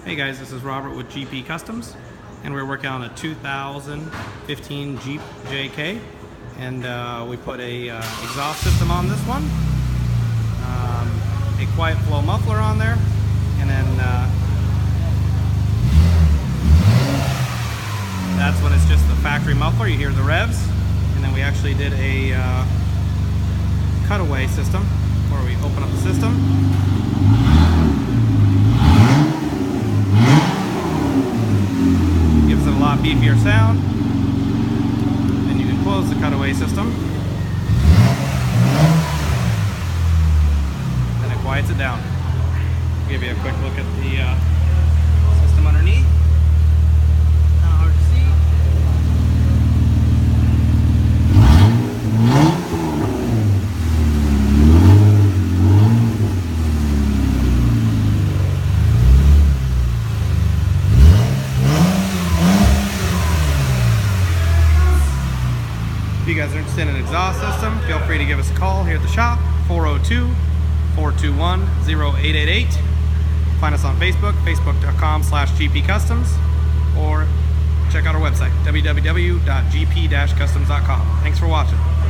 Hey guys, this is Robert with GP Customs, and we're working on a 2015 Jeep JK, and we put a exhaust system on this one, a quiet flow muffler on there, and then that's when it's just the factory muffler. You hear the revs, and then we actually did a cutaway system where we open up the system. Gives it a lot beefier sound. Then you can close the cutaway system. Then it quiets it down. I'll give you a quick look at the system underneath. Not hard to see. If you guys are interested in an exhaust system, feel free to give us a call here at the shop, 402-421-0888. Find us on Facebook, facebook.com/gpcustoms, or check out our website, www.gp-customs.com. Thanks for watching.